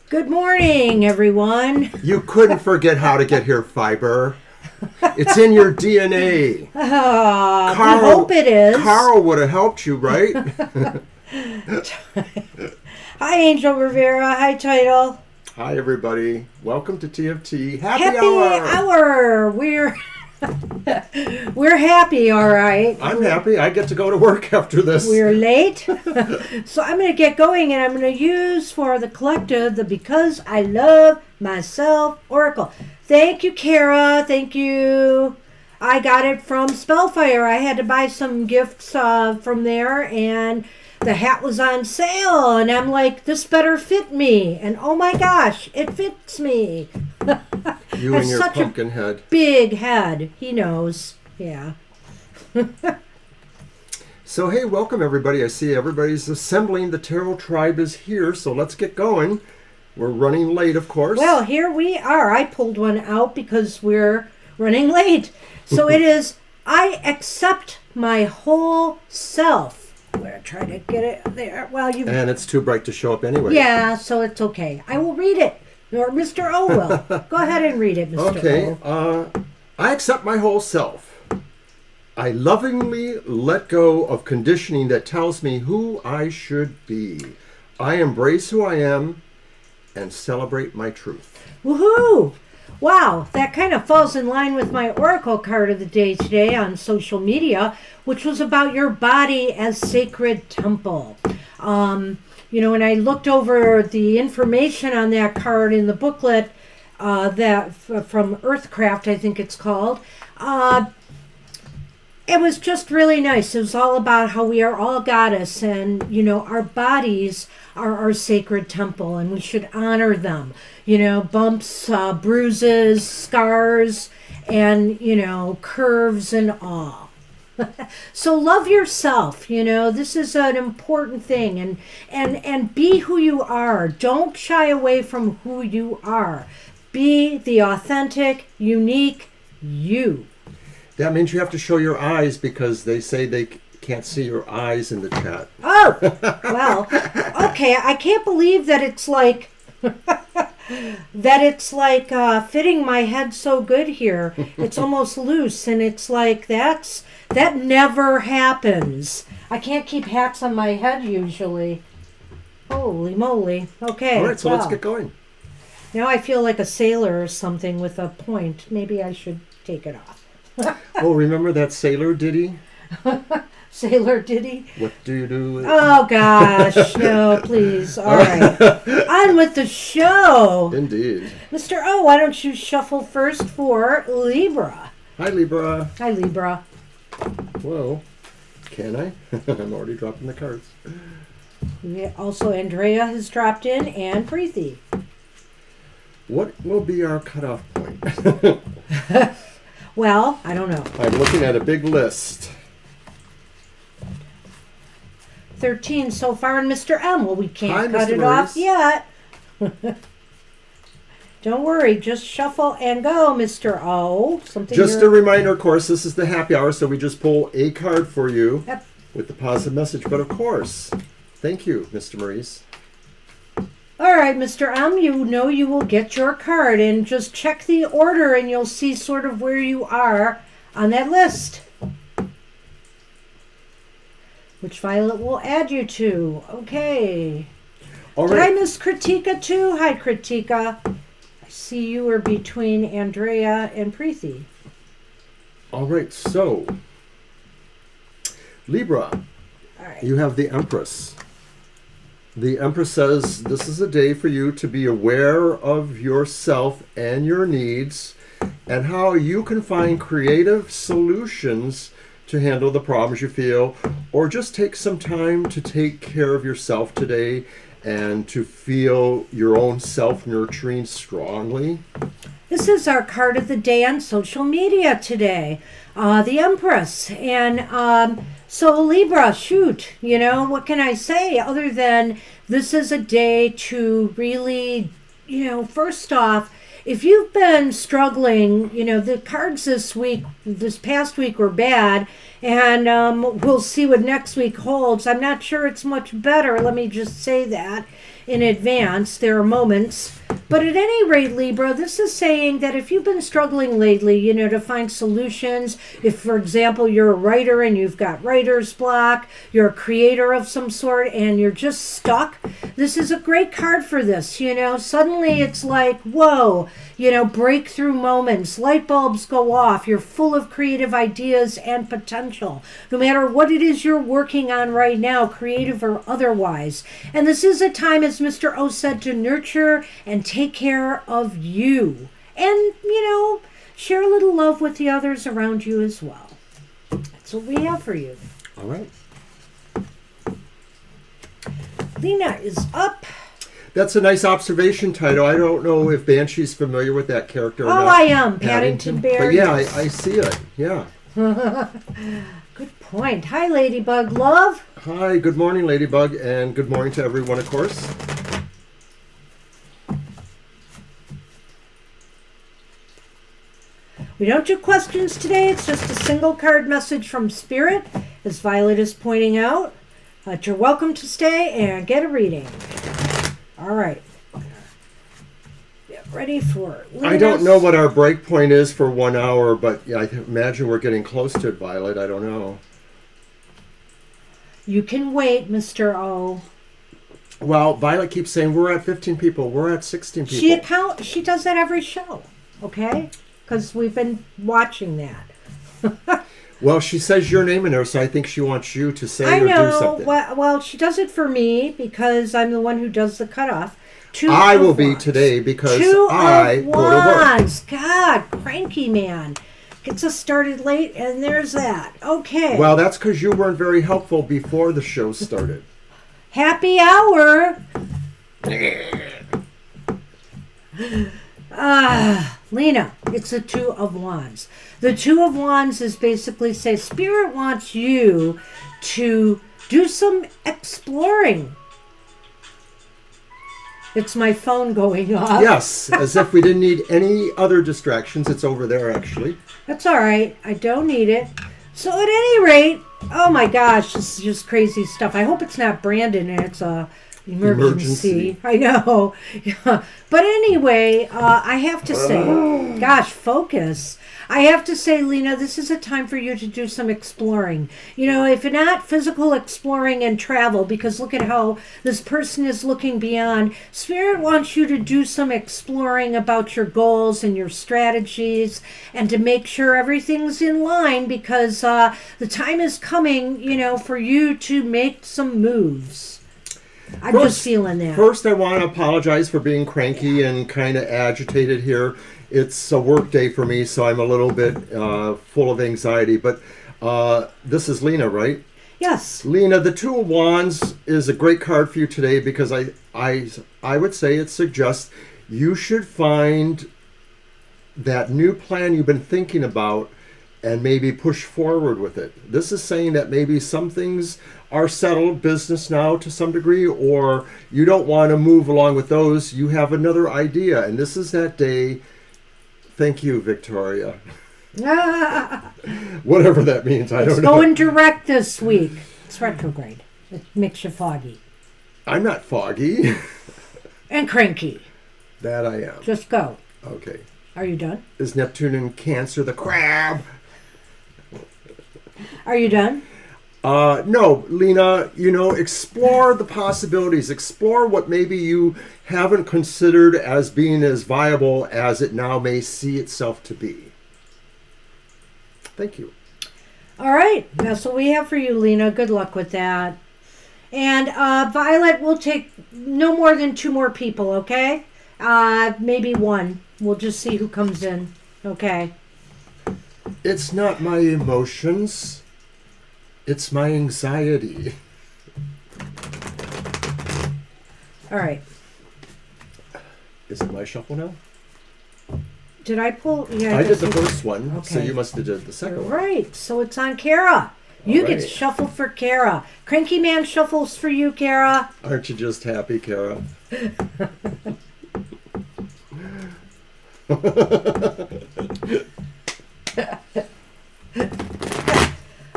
Good morning, everyone. You couldn't forget how to get here, Fiber. It's in your DNA. I hope it is. Carl would have helped you, right? Hi, Angel Rivera. Hi, Title. Hi, everybody. Welcome to TFT. Happy hour. We're happy, all right. I'm happy. I get to go to work after this. We're late. So I'm going to get going, and I'm going to use for the collective the Because I Love Myself Oracle. Thank you, Kara. Thank you. I got it from Spellfire. I had to buy some gifts from there, and the hat was on sale, and I'm like, this better fit me. And oh my gosh, it fits me. You and your pumpkin head. Big head. He knows. Yeah. So, hey, welcome, everybody. I see everybody's assembling. The Tarot Tribe is here, so let's get going. We're running late, of course. Well, here we are. I pulled one out because we're running late. So it is, I accept my whole self. I'm going to try to get it there. Well, And it's too bright to show up anyway. Yeah, so it's okay. I will read it. Or Mr. O will. Go ahead and read it, Mr. Okay. O. I accept my whole self. I lovingly let go of conditioning that tells me who I should be. I embrace who I am and celebrate my truth. Woohoo! Wow, that kind of falls in line with my Oracle card of the day today on social media, which was about your body as sacred temple. When I looked over the information on that card in the booklet, that from Earthcraft, I think it's called, it was just really nice. It was all about how we are all goddess, and our bodies are our sacred temple, and we should honor them. Bumps, bruises, scars, and curves and all. So love yourself. This is an important thing, and be who you are. Don't shy away from who you are. Be the authentic, unique you. That means you have to show your eyes because they say they can't see your eyes in the chat. Oh, well, okay. I can't believe that it's like fitting my head so good here. It's almost loose, and it's like that never happens. I can't keep hats on my head usually. Holy moly. Okay. All right, so let's get going. Now I feel like a sailor or something with a point. Maybe I should take it off. Oh, remember that sailor ditty? Sailor ditty? What do you do? Oh, gosh. No, please. All right. On with the show. Indeed. Mr. O, why don't you shuffle first for Libra? Hi, Libra. Hi, Libra. Whoa. Can I? I'm already dropping the cards. Also, Andrea has dropped in, and Preeti. What will be our cutoff point? Well, I don't know. I'm looking at a big list. 13 so far, and Mr. M. Well, we can't cut Mr. it Maurice. off yet. Don't worry, just shuffle and go, Mr. O. Just a reminder, of course, this is the happy hour, so we just pull a card for you Yep. with the positive message. But of course, thank you, Mr. Maurice. All right, Mr. M, you will get your card, and just check the order and you'll see sort of where you are on that list. Which Violet will add you to. Okay. All Did right. I miss Kritika too? Hi, Kritika. I see you are between Andrea and Preeti. All right, so Libra, All right. you have the Empress. The Empress says this is a day for you to be aware of yourself and your needs and how you can find creative solutions to handle the problems you feel, or just take some time to take care of yourself today and to feel your own self-nurturing strongly. This is our card of the day on social media today, the Empress. And so Libra, shoot, what can I say other than this is a day to really, first off, if you've been struggling, the cards this past week were bad, and we'll see what next week holds. I'm not sure it's much better, let me just say that. in advance. There are moments. But at any rate, Libra, this is saying that if you've been struggling lately, to find solutions, if, for example, you're a writer and you've got writer's block, you're a creator of some sort and you're just stuck, this is a great card for this. Suddenly it's like, whoa, breakthrough moments, light bulbs go off, you're full of creative ideas and potential, no matter what it is you're working on right now, creative or otherwise. And this is a time, as Mr. O said, to nurture and take care of you. And, share a little love with the others around you as well. That's what we have for you. All right. Lena is up. That's a nice observation, Tito. I don't know if Banshee's familiar with that character or not. I am. Paddington Bear. But yeah, I see it. Yeah. Good point. Hi, Ladybug Love. Hi, good morning, Ladybug, and good morning to everyone, of course. We don't do questions today. It's just a single card message from Spirit, as Violet is pointing out. But you're welcome to stay and get a reading. All right. Get ready for Lena's. I don't know what our break point is for 1 hour, but I imagine we're getting close to it, Violet. I don't know. You can wait, Mr. O. Well, Violet keeps saying we're at 15 people. We're at 16 people. She does that every show, okay? Because we've been watching that. Well, she says your name in there, so I think she wants you to say I or know. do something. Well, she does it for me because I'm the one who does the cutoff. I will be today because I go to work. God, cranky man. Gets us started late, and there's that. Okay. Well, that's because you weren't very helpful before the show started. Happy hour. Lena, it's the Two of Wands. The Two of Wands is basically say Spirit wants you to do some exploring. It's my phone going off. Yes, as if we didn't need any other distractions. It's over there, actually. That's all right. I don't need it. So at any rate, oh my gosh, this is just crazy stuff. I hope it's not Brandon and it's a emergency. I know. Yeah. But anyway, I have to say, gosh, focus. I have to say, Lena, this is a time for you to do some exploring. If you're not physical exploring and travel, because look at how this person is looking beyond. Spirit wants you to do some exploring about your goals and your strategies and to make sure everything's in line because the time is coming, for you to make some moves. I'm just feeling that. First, I want to apologize for being cranky and kind of agitated here. It's a work day for me, so I'm a little bit full of anxiety. But this is Lena, right? Yes. Lena, the Two of Wands is a great card for you today because I would say it suggests you should find that new plan you've been thinking about and maybe push forward with it. This is saying that maybe some things are settled business now to some degree, or you don't want to move along with those. You have another idea, and this is that day. Thank you, Victoria. Whatever that means, I don't know. It's going direct this week. It's retrograde. It makes you foggy. I'm not foggy. And cranky. That I am. Just go. Okay. Are you done? Is Neptune in Cancer the crab? Are you done? No, Lena, explore the possibilities. Explore what maybe you haven't considered as being as viable as it now may see itself to be. Thank you. All right. That's what we have for you, Lena. Good luck with that. And Violet, we'll take no more than 2 more people, okay? Maybe 1. We'll just see who comes in. Okay. It's not my emotions. It's my anxiety. All right. Is it my shuffle now? Did I pull? Yeah, I did the first one, okay. So you must have did the second one. Right. So it's on Kara. You All get right. shuffled for Kara. Cranky Man shuffles for you, Kara. Aren't you just happy, Kara?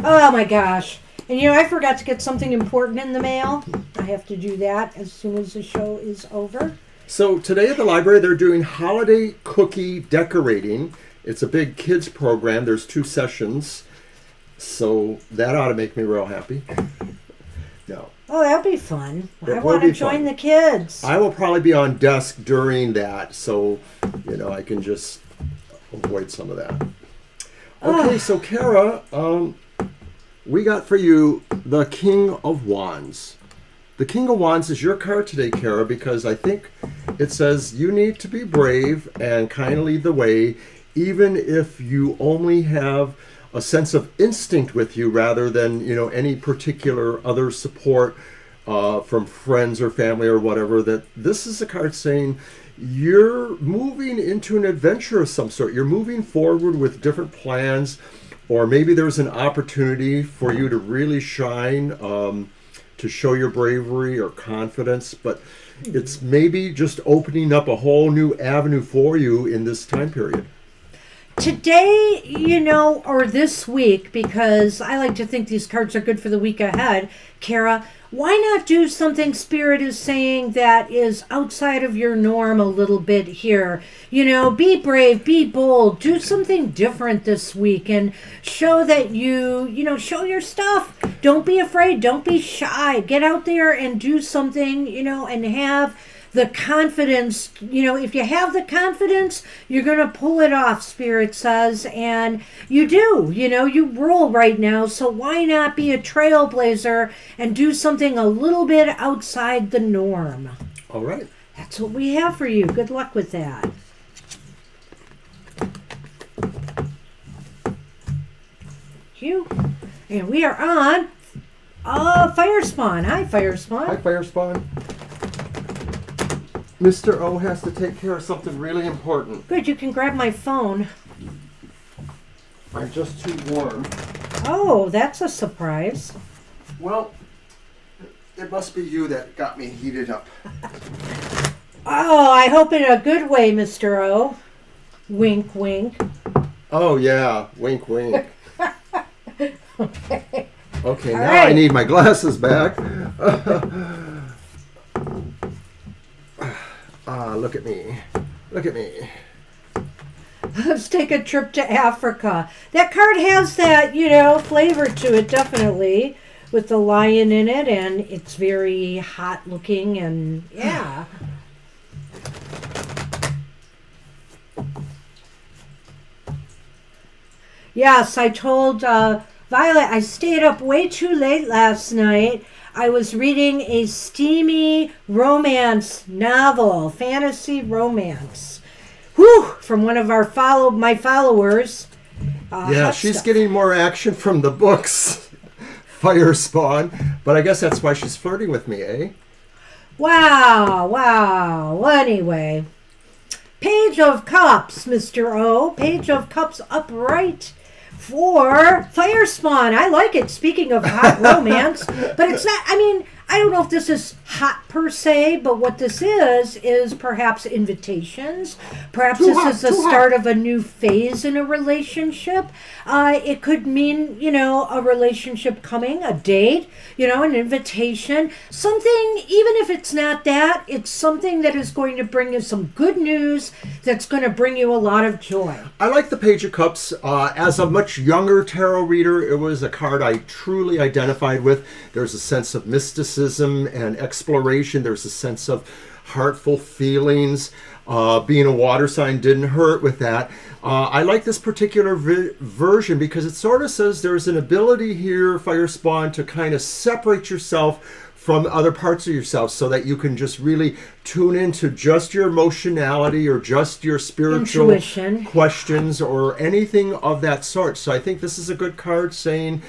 Oh my gosh. And I forgot to get something important in the mail. I have to do that as soon as the show is over. So today at the library, they're doing holiday cookie decorating. It's a big kids program. There's 2 sessions. So that ought to make me real happy. No. Oh, that'll be fun. It I will want to be join fun. the kids. I will probably be on desk during that, so, I can just avoid some of that. Okay, so Kara, we got for you the King of Wands. The King of Wands is your card today, Kara, because I think it says you need to be brave and kind of lead the way, even if you only have a sense of instinct with you rather than, any particular other support from friends or family or whatever. That this is a card saying you're moving into an adventure of some sort. You're moving forward with different plans, or maybe there's an opportunity for you to really shine, to show your bravery or confidence, but it's maybe just opening up a whole new avenue for you in this time period. Today, or this week, because I like to think these cards are good for the week ahead, Kara, why not do something Spirit is saying that is outside of your norm a little bit here? Be brave, be bold, do something different this week and show that show your stuff. Don't be afraid, don't be shy. Get out there and do something, and have the confidence. If you have the confidence, you're going to pull it off, Spirit says, and you do. You rule right now, so why not be a trailblazer and do something a little bit outside the norm? All right. That's what we have for you. Good luck with that. You. And we are on Firespawn. Hi, Firespawn. Hi, Firespawn. Mr. O has to take care of something really important. Good, you can grab my phone. I'm just too warm. Oh, that's a surprise. Well, it must be you that got me heated up. Oh, I hope in a good way, Mr. O. Wink, wink. Oh, yeah. Wink, wink. Okay. Okay, All now right. I need my glasses back. Look at me. Look at me. Let's take a trip to Africa. That card has that, flavor to it, definitely, with the lion in it, and it's very hot looking, and yeah. Yes, I told Violet I stayed up way too late last night. I was reading a steamy romance novel, fantasy romance. Whew! From one of my followers. Yeah, she's getting more action from the books, Firespawn. But I guess that's why she's flirting with me, eh? Wow. Well, anyway. Page of Cups, Mr. O. Page of Cups upright for Firespawn. I like it, speaking of hot romance. But it's not, I don't know if this is hot per se, but what this is perhaps invitations. Perhaps this is the start of a new phase in a relationship. It could mean, a relationship coming, a date, an invitation. Something, even if it's not that, it's something that is going to bring you some good news that's going to bring you a lot of joy. I like the Page of Cups. As a much younger tarot reader, it was a card I truly identified with. There's a sense of mysticism and exploration. There's a sense of heartful feelings. Being a water sign didn't hurt with that. I like this particular version because it sort of says there's an ability here, Firespawn, to kind of separate yourself from other parts of yourself so that you can just really tune into just your emotionality or just your spiritual intuition, questions or anything of that sort. So I think this is a good card saying,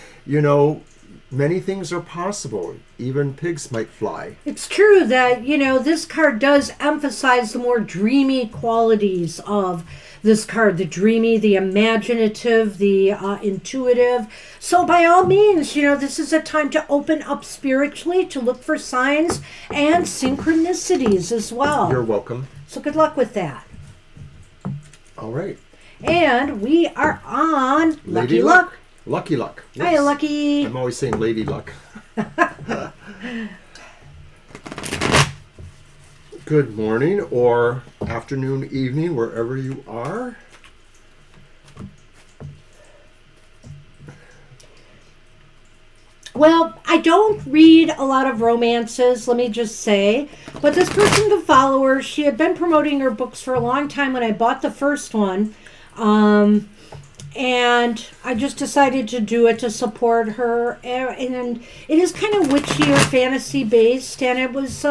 many things are possible. Even pigs might fly. It's true that, this card does emphasize the more dreamy qualities of this card. The dreamy, the imaginative, the intuitive. So by all means, this is a time to open up spiritually, to look for signs and synchronicities as well. You're welcome. So good luck with that. All right. And we are on Lady Luck. Lucky Luck. Yes. Hi, Lucky. I'm always saying Lady Luck. Good morning or afternoon, evening, wherever you are. Well, I don't read a lot of romances, let me just say. But this person, the follower, she had been promoting her books for a long time when I bought the first one. And I just decided to do it to support her. And it is kind of witchy or fantasy based, and it was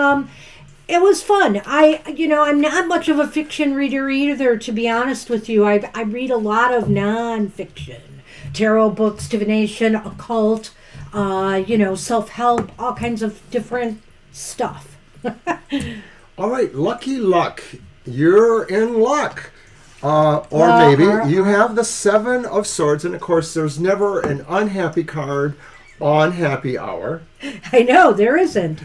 fun. I'm not much of a fiction reader either, to be honest with you. I read a lot of nonfiction, tarot books, divination, occult, self-help, all kinds of different stuff. All right, lucky luck. You're in luck. Maybe you have the Seven of Swords, and of course there's never an unhappy card on Happy Hour. I know, there isn't.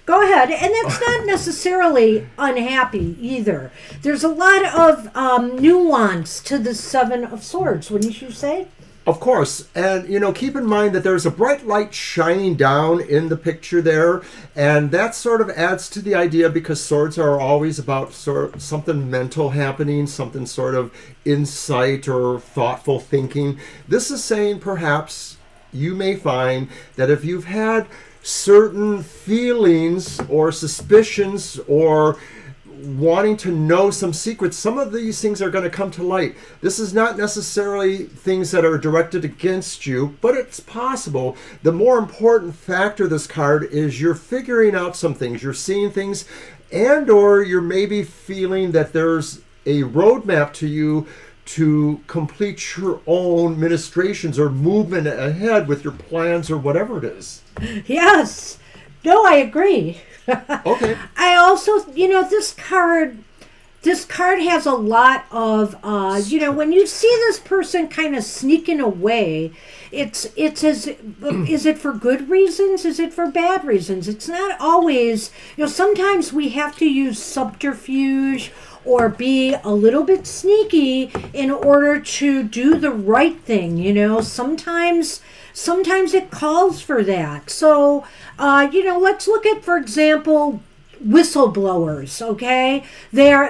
Go ahead. And that's not necessarily unhappy either. There's a lot of nuance to the Seven of Swords, wouldn't you say? Of course. And, keep in mind that there's a bright light shining down in the picture there. And that sort of adds to the idea, because swords are always about sort of something mental happening, something sort of insight or thoughtful thinking. This is saying perhaps you may find that if you've had certain feelings or suspicions or wanting to know some secrets, some of these things are going to come to light. This is not necessarily things that are directed against you, but it's possible. The more important factor of this card is you're figuring out some things, you're seeing things, and or you're maybe feeling that there's a roadmap to you to complete your own ministrations or movement ahead with your plans or whatever it is. Yes. No, I agree. Okay. I also, this card has a lot of, when you see this person kind of sneaking away, is it for good reasons? Is it for bad reasons? It's not always, sometimes we have to use subterfuge or be a little bit sneaky in order to do the right thing. Sometimes it calls for that. So, let's look at, for example, whistleblowers. Okay, they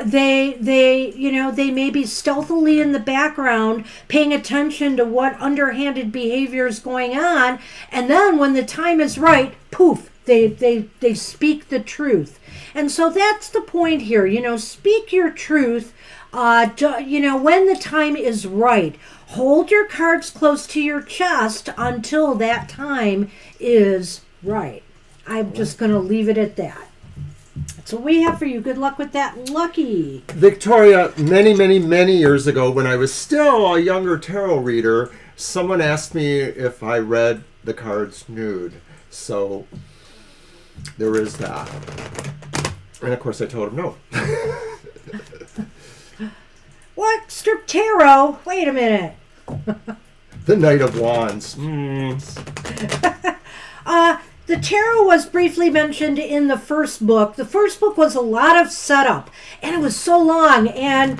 may be stealthily in the background, paying attention to what underhanded behavior is going on, and then when the time is right, poof, they speak the truth. And so that's the point here. Speak your truth. When the time is right. Hold your cards close to your chest until that time is right. I'm just going to leave it at that. That's what we have for you. Good luck with that. Lucky. Victoria, many, many, many years ago, when I was still a younger tarot reader, someone asked me if I read the cards nude. So there is that. And of course I told him no. What? Strip tarot? Wait a minute. The Knight of Wands. The tarot was briefly mentioned in the first book. The first book was a lot of setup, and it was so long. And,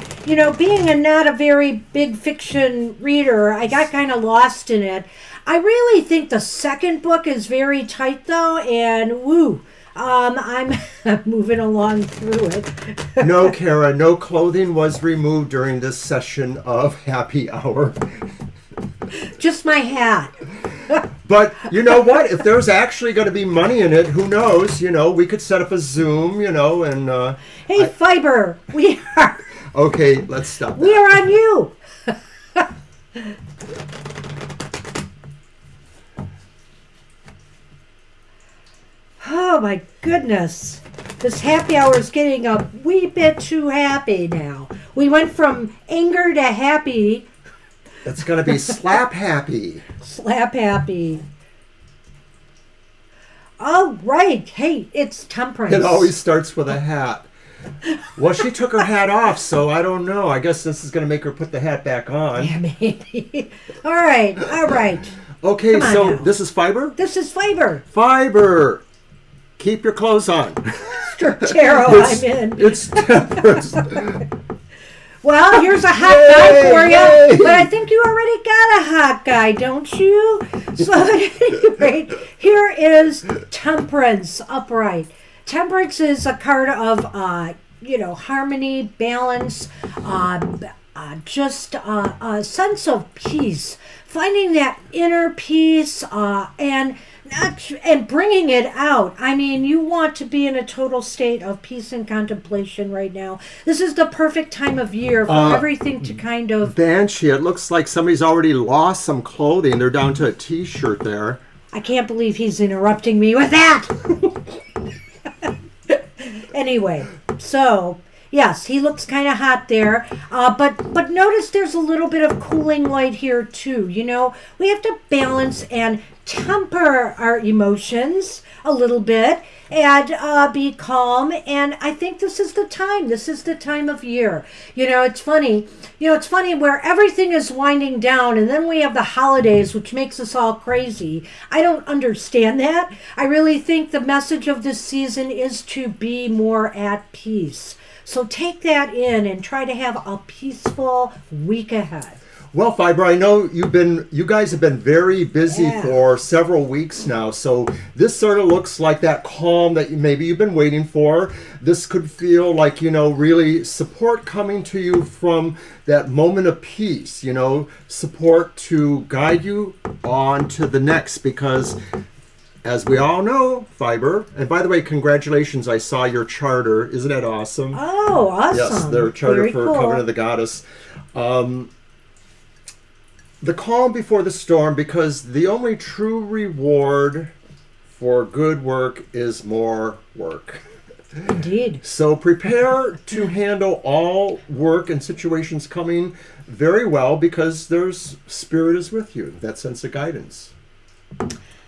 being not a very big fiction reader, I got kind of lost in it. I really think the second book is very tight, though, and woo. I'm moving along through it. No, Kara, no clothing was removed during this session of Happy Hour. Just my hat. But you know what? If there's actually going to be money in it, who knows? We could set up a Zoom, and... Hey, Fiber, we are... Okay, let's stop that. We are on you. Oh, my goodness. This happy hour is getting a wee bit too happy now. We went from anger to happy. It's going to be slap happy. Slap happy. All right. Hey, it's Temperance. It always starts with a hat. Well, she took her hat off, so I don't know. I guess this is going to make her put the hat back on. Yeah, maybe. All right. Okay, so now. This is Fiber? This is Fiber. Fiber. Keep your clothes on. Strip tarot, I'm in. It's Temperance. Well, here's a hot guy for you, but I think you already got a hot guy, don't you? So at any rate, here is Temperance upright. Temperance is a card of, harmony, balance, just a sense of peace, finding that inner peace, and bringing it out. I mean, you want to be in a total state of peace and contemplation right now. This is the perfect time of year for everything to kind of. Banshee, it looks like somebody's already lost some clothing. They're down to a t-shirt there. I can't believe he's interrupting me with that. Anyway, so yes, he looks kind of hot there. But notice there's a little bit of cooling light here too. We have to balance and temper our emotions a little bit and be calm. And I think this is the time. This is the time of year. It's funny. It's funny where everything is winding down and then we have the holidays, which makes us all crazy. I don't understand that. I really think the message of this season is to be more at peace. So take that in and try to have a peaceful week ahead. Well, Fiber, I know you guys have been very busy for several weeks now. So this sort of looks like that calm that maybe you've been waiting for. This could feel like, really support coming to you from that moment of peace, support to guide you on to the next, because as we all know, Fiber, and by the way, congratulations, I saw your charter. Isn't that awesome? Oh, awesome. Yes, their charter Very for cool. Covenant of the Goddess. The calm before the storm, because the only true reward for good work is more work. Indeed. So prepare to handle all work and situations coming very well, because there's Spirit is with you, that sense of guidance.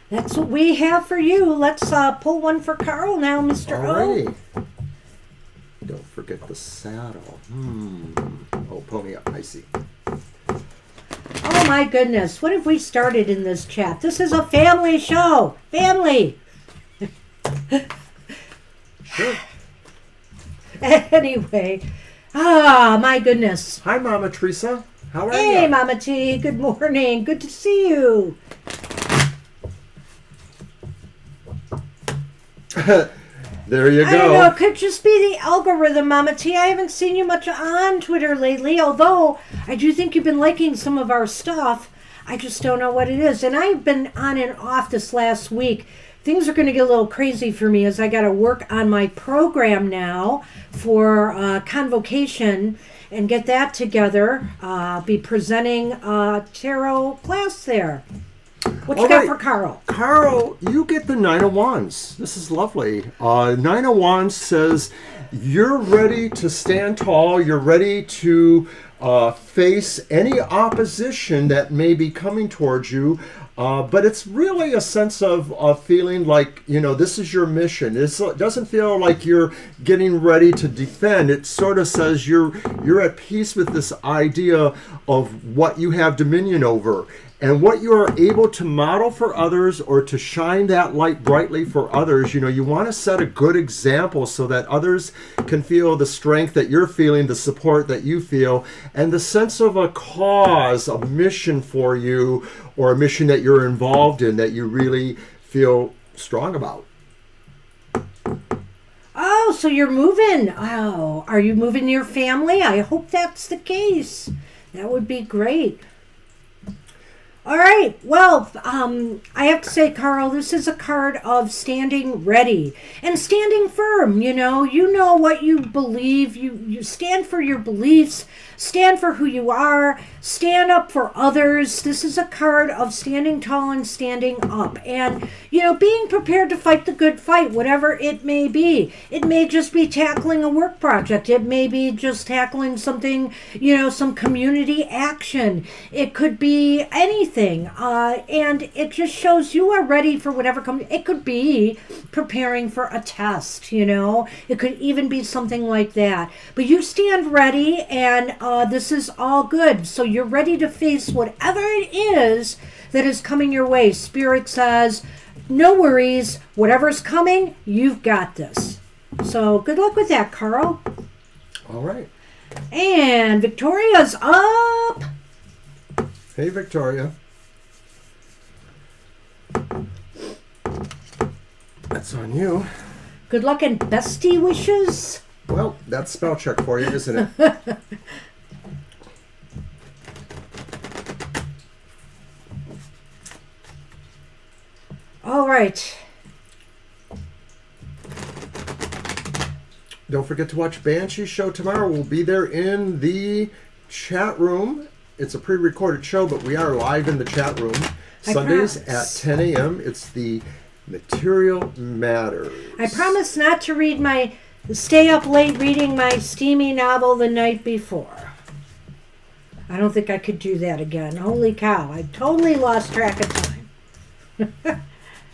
That's what we have for you. Let's pull one for Carl now, Mr. Alrighty. O. Don't forget the saddle. Oh, pony up. I see. Oh my goodness, what have we started in this chat? This is a family show. Family. Sure. Anyway, my goodness. Hi, Mama Teresa. How are you? Hey, Mama T. Good morning. Good to see you. There you go. I don't know. It could just be the algorithm, Mama T. I haven't seen you much on Twitter lately, although I do think you've been liking some of our stuff. I just don't know what it is. And I've been on and off this last week. Things are going to get a little crazy for me as I got to work on my program now for convocation and get that together. Be presenting tarot class there. What you got for Carl? Carl, you get the Nine of Wands. This is lovely. Nine of Wands says you're ready to stand tall. You're ready to face any opposition that may be coming towards you. But it's really a sense of feeling like, this is your mission. It doesn't feel like you're getting ready to defend. It sort of says you're at peace with this idea of what you have dominion over. And what you are able to model for others, or to shine that light brightly for others, you want to set a good example so that others can feel the strength that you're feeling, the support that you feel, and the sense of a cause, a mission for you, or a mission that you're involved in that you really feel strong about. Oh, so you're moving. Oh, are you moving your family? I hope that's the case. That would be great. All right. Well, I have to say, Carl, this is a card of standing ready and standing firm. You know what you believe. You stand for your beliefs, stand for who you are, stand up for others. This is a card of standing tall and standing up and, being prepared to fight the good fight, whatever it may be. It may just be tackling a work project. It may be just tackling something, some community action. It could be anything. And it just shows you are ready for whatever comes. It could be preparing for a test, It could even be something like that. But you stand ready, and this is all good. So you're ready to face whatever it is that is coming your way. Spirit says, no worries. Whatever's coming, you've got this. So good luck with that, Carl. All right. And Victoria's up. Hey, Victoria. That's on you. Good luck and bestie wishes. Well, that's spell check for you, isn't it? All right. Don't forget to watch Banshee's show tomorrow. We'll be there in the chat room. It's a pre-recorded show, but we are live in the chat room. Sundays at 10 a.m. It's the Material Matters. I promise not to stay up late reading my steamy novel the night before. I don't think I could do that again. Holy cow, I totally lost track of time.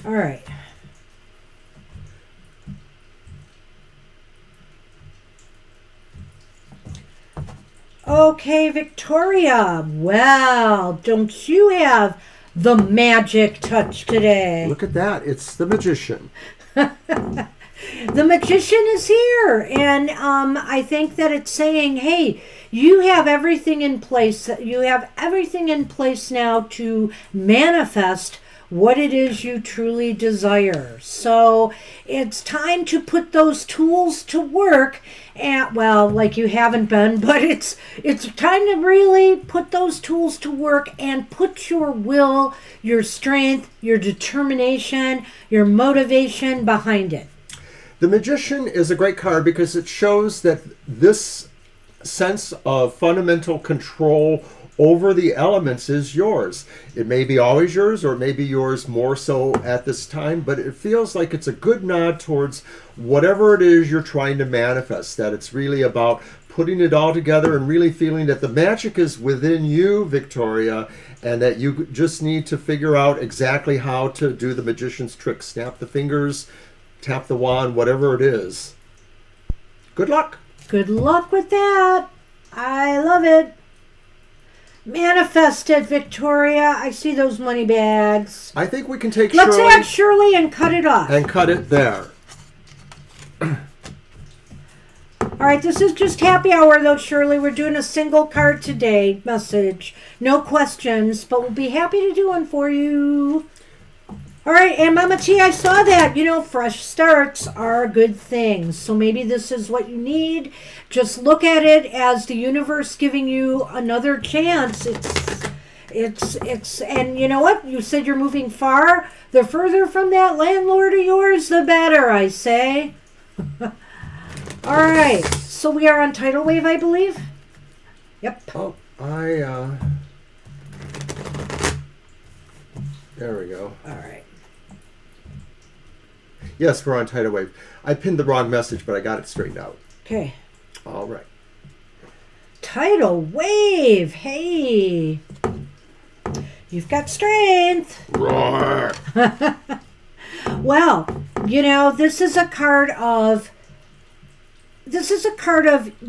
All right. Okay, Victoria. Well, don't you have the magic touch today? Look at that. It's the magician. The magician is here, and I think that it's saying, hey, you have everything in place. You have everything in place now to manifest what it is you truly desire. So it's time to put those tools to work. And, well, like you haven't been, but it's time to really put those tools to work and put your will, your strength, your determination, your motivation behind it. The Magician is a great card because it shows that this sense of fundamental control over the elements is yours. It may be always yours, or it may be yours more so at this time, but it feels like it's a good nod towards whatever it is you're trying to manifest, that it's really about putting it all together and really feeling that the magic is within you, Victoria, and that you just need to figure out exactly how to do the magician's trick. Snap the fingers, tap the wand, whatever it is. Good luck. Good luck with that. I love it. Manifest it, Victoria. I see those money bags. I think we can take Let's Shirley add Shirley and cut it off. and cut it there. All right, this is just happy hour, though, Shirley. We're doing a single card today. Message. No questions, but we'll be happy to do one for you. All right, and Mama T, I saw that. You know, fresh starts are good things. So maybe this is what you need. Just look at it as the universe giving you another chance. It's, and you know what? You said you're moving far. The further from that landlord of yours, the better, I say. All right, so we are on Tidal Wave, I believe. Yep. Oh, there we go. All right. Yes, we're on Tidal Wave. I pinned the wrong message, but I got it straightened out. Okay. All right. Tidal Wave. Hey. You've got strength. Roar. Well, you know, this is a card of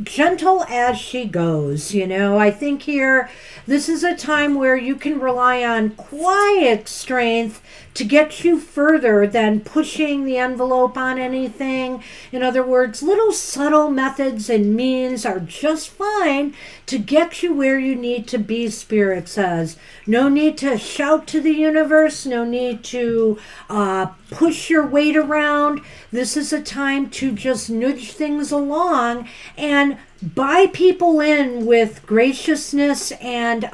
gentle as she goes. You know, I think here, this is a time where you can rely on quiet strength to get you further than pushing the envelope on anything. In other words, little subtle methods and means are just fine to get you where you need to be, Spirit says. No need to shout to the universe. No need to push your weight around. This is a time to just nudge things along and buy people in with graciousness and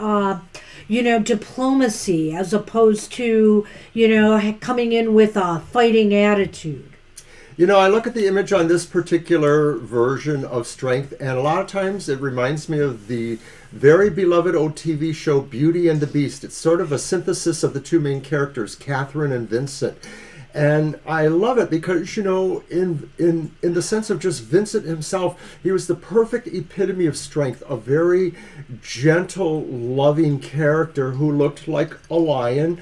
diplomacy, as opposed to, coming in with a fighting attitude. You know, I look at the image on this particular version of strength, and a lot of times it reminds me of the very beloved old TV show Beauty and the Beast. It's sort of a synthesis of the two main characters, Catherine and Vincent. And I love it because, you know, in the sense of just Vincent himself, he was the perfect epitome of strength, a very gentle, loving character who looked like a lion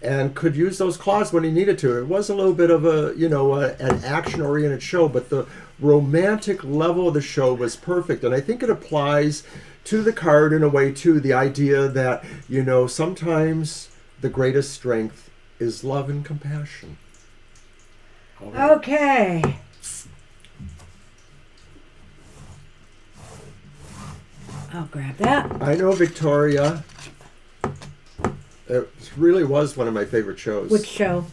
and could use those claws when he needed to. It was a little bit of an action-oriented show, but the romantic level of the show was perfect. And I think it applies to the card in a way, too, the idea that, you know, sometimes the greatest strength is love and compassion. Okay. I'll grab that. I know, Victoria. It really was one of my favorite shows. Which show?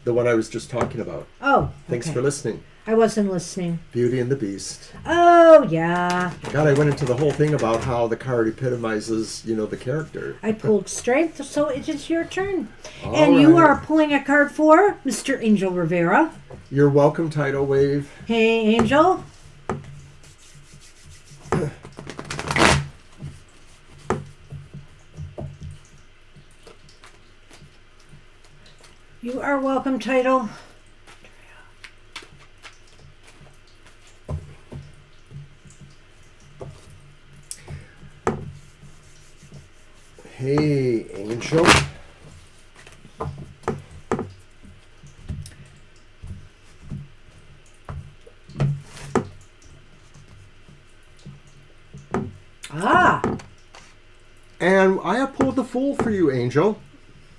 The one I was just talking about. Oh, Thanks okay. for listening. I wasn't listening. Beauty and the Beast. Oh, yeah. God, I went into the whole thing about how the card epitomizes, the character. I pulled strength, so it is your turn. All and you right. are pulling a card for Mr. Angel Rivera. You're welcome, Tidal Wave. Hey, Angel. You are welcome, Tidal. Hey, Angel. Ah. And I have pulled the Fool for you, Angel.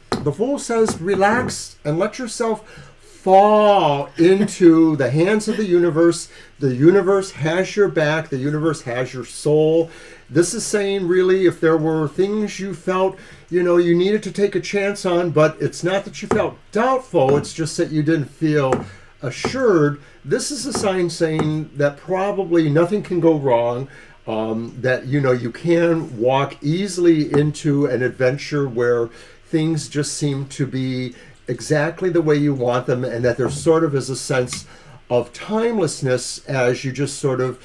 The Fool says, relax and let yourself fall into the hands of the universe. The universe has your back. The universe has your soul. This is saying, really, if there were things you felt, you needed to take a chance on, but it's not that you felt doubtful. It's just that you didn't feel assured. This is a sign saying that probably nothing can go wrong. That, you can walk easily into an adventure where things just seem to be exactly the way you want them, and that there sort of is a sense of timelessness as you just sort of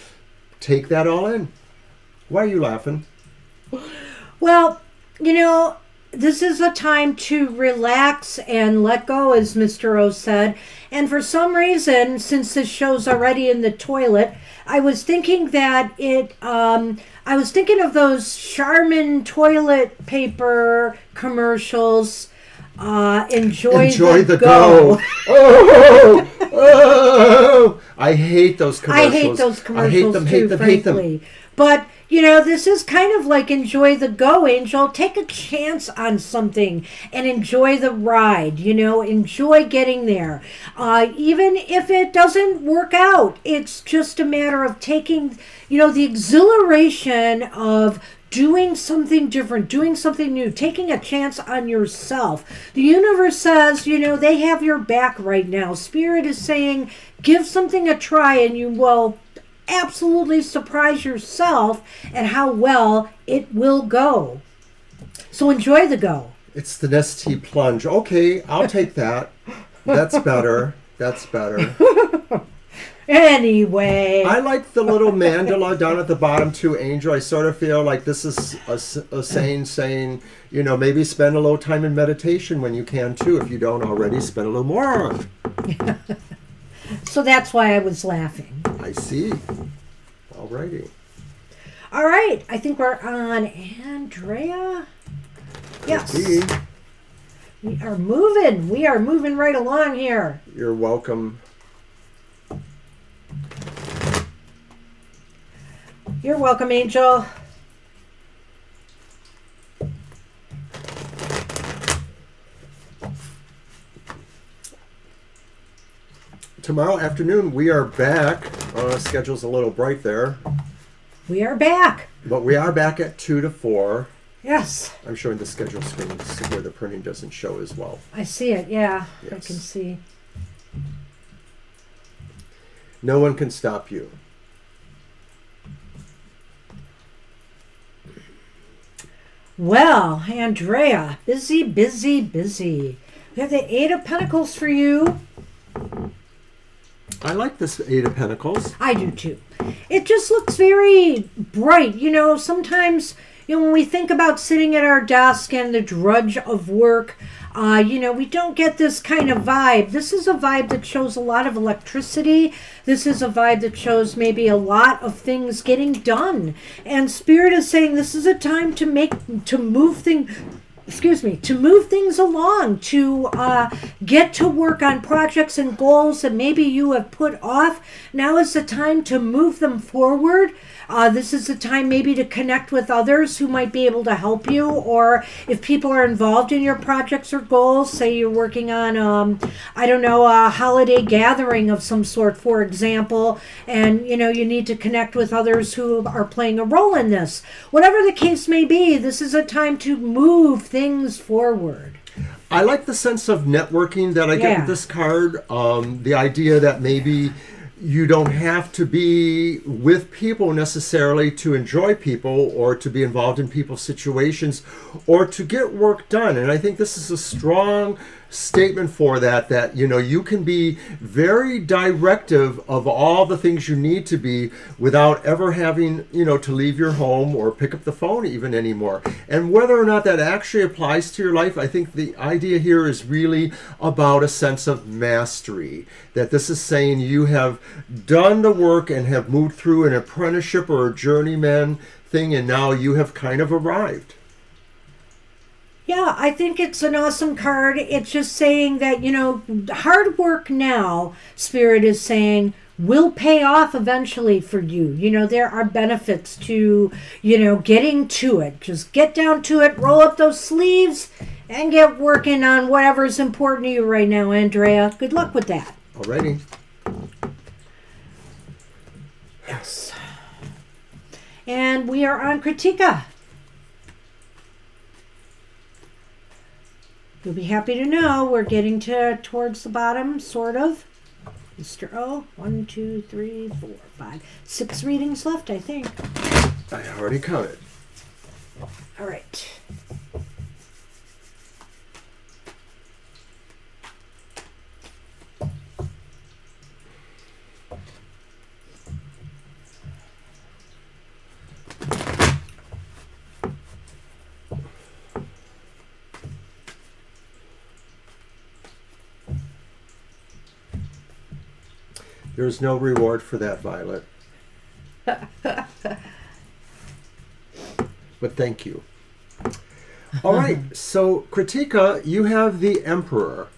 take that all in. Why are you laughing? Well, this is a time to relax and let go, as Mr. O said. And for some reason, since this show's already in the toilet, I was thinking that I was thinking of those Charmin toilet paper commercials. Enjoy the go. Oh, I hate those commercials. I hate those commercials hate them, frankly. But, this is kind of like enjoy the go, Angel. Take a chance on something and enjoy the ride, enjoy getting there. Even if it doesn't work out, it's just a matter of taking, the exhilaration of doing something different, doing something new, taking a chance on yourself. The universe says, they have your back right now. Spirit is saying, give something a try and you will absolutely surprise yourself at how well it will go. So enjoy the go. It's the Nestea plunge. Okay, I'll take that. That's better. That's better. Anyway. I like the little mandala down at the bottom too, Angel. I sort of feel like this is a saying, maybe spend a little time in meditation when you can too. If you don't already, spend a little more. So that's why I was laughing. I see. Alrighty. All right. I think we're on Andrea. Yes. We are moving. We are moving right along here. You're welcome. You're welcome, Angel. Tomorrow afternoon, we are back. Schedule's a little bright there. We are back. But we are back at 2 to 4. Yes. I'm showing the schedule screen where the printing doesn't show as well. I see it, yeah. Yes. I can see. No one can stop you. Well, Andrea, busy, busy, busy. We have the Eight of Pentacles for you. I like this Eight of Pentacles. I do too. It just looks very bright. Sometimes, when we think about sitting at our desk and the drudge of work, we don't get this kind of vibe. This is a vibe that shows a lot of electricity. This is a vibe that shows maybe a lot of things getting done. And Spirit is saying this is a time to move things along, to get to work on projects and goals that maybe you have put off. Now is the time to move them forward. This is the time maybe to connect with others who might be able to help you, or if people are involved in your projects or goals, say you're working on, a holiday gathering of some sort, for example, and, you need to connect with others who are playing a role in this. Whatever the case may be, this is a time to move things forward. I like the sense of networking that I get with this card. The idea that maybe you don't have to be with people necessarily to enjoy people or to be involved in people's situations or to get work done. And I think this is a strong statement for that you can be very directive of all the things you need to be without ever having to leave your home or pick up the phone even anymore. And whether or not that actually applies to your life, I think the idea here is really about a sense of mastery, that this is saying you have done the work and have moved through an apprenticeship or a journeyman thing, and now you have kind of arrived. Yeah, I think it's an awesome card. It's just saying that, hard work now, Spirit is saying, will pay off eventually for you. There are benefits to, getting to it. Just get down to it, roll up those sleeves, and get working on whatever's important to you right now, Andrea. Good luck with that. Alrighty. Yes. And we are on Kritika. You'll be happy to know we're getting towards the bottom, sort of. Mr. O, 1, 2, 3, 4, 5, 6 readings left, I think. I already counted. All right. There's no reward for that, Violet. But thank you. All right, so Kritika, you have the Emperor.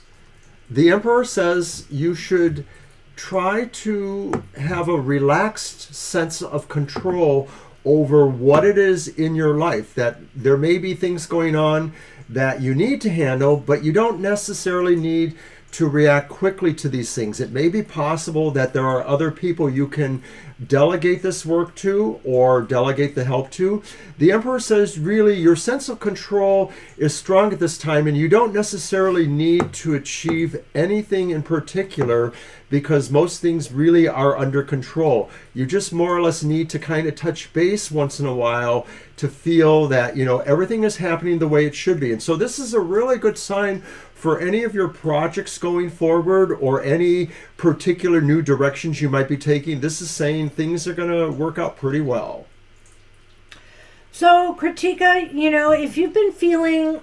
The Emperor says you should try to have a relaxed sense of control over what it is in your life, that there may be things going on that you need to handle, but you don't necessarily need to react quickly to these things. It may be possible that there are other people you can delegate this work to or delegate the help to. The Emperor says really your sense of control is strong at this time, and you don't necessarily need to achieve anything in particular because most things really are under control. You just more or less need to kind of touch base once in a while to feel that everything is happening the way it should be. And so this is a really good sign for any of your projects going forward or any particular new directions you might be taking. This is saying things are going to work out pretty well. So, Kritika, if you've been feeling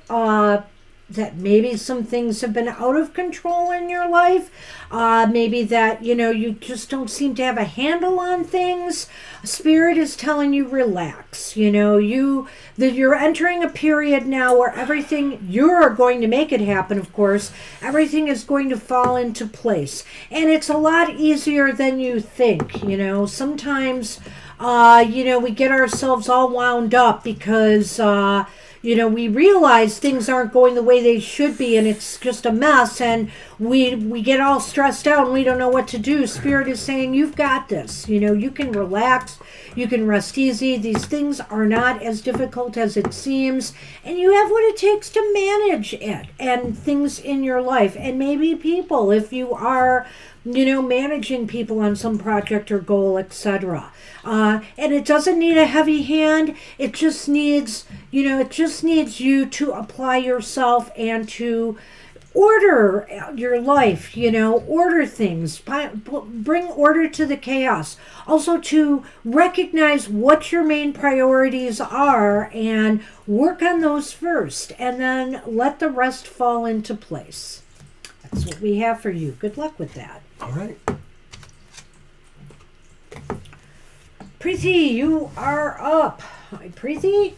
that maybe some things have been out of control in your life, maybe that, you just don't seem to have a handle on things, Spirit is telling you relax. You're entering a period now where everything, you're going to make it happen, of course. Everything is going to fall into place. And it's a lot easier than you think. Sometimes, we get ourselves all wound up because, we realize things aren't going the way they should be and it's just a mess, and we get all stressed out and we don't know what to do. Spirit is saying you've got this. You can relax, you can rest easy. These things are not as difficult as it seems, and you have what it takes to manage it and things in your life, and maybe people if you are managing people on some project or goal, etc. And it doesn't need a heavy hand. It just needs, you to apply yourself and to order your life, order things, bring order to the chaos. Also to recognize what your main priorities are and work on those first, and then let the rest fall into place. That's what we have for you. Good luck with that. All right. Preeti, you are up. Hi, Preeti.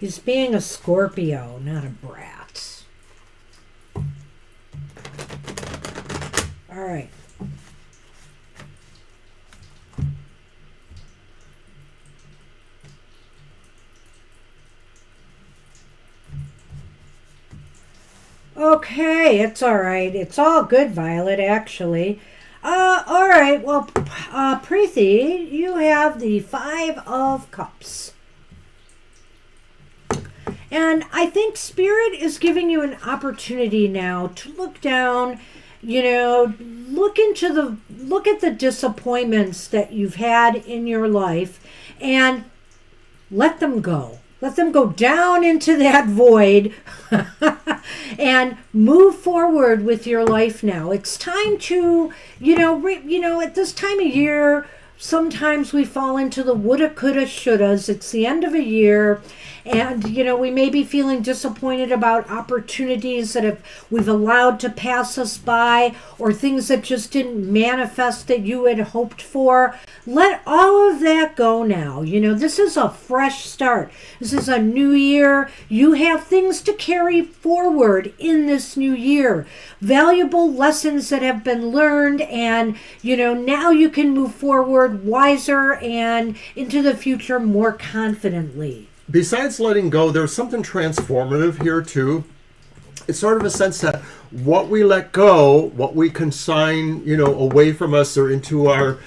He's being a Scorpio, not a brat. All right. Okay, it's all right. It's all good, Violet, actually. All right. Well, Preeti, you have the Five of Cups. And I think Spirit is giving you an opportunity now to look down, look at the disappointments that you've had in your life and let them go. Let them go down into that void and move forward with your life now. It's time to, at this time of year, sometimes we fall into the woulda, coulda, shouldas. It's the end of a year. And, we may be feeling disappointed about opportunities that we've allowed to pass us by or things that just didn't manifest that you had hoped for. Let all of that go now. This is a fresh start. This is a new year. You have things to carry forward in this new year. Valuable lessons that have been learned, and, now you can move forward wiser and into the future more confidently. Besides letting go, there's something transformative here too. It's sort of a sense that what we let go, what we consign, away from us or into our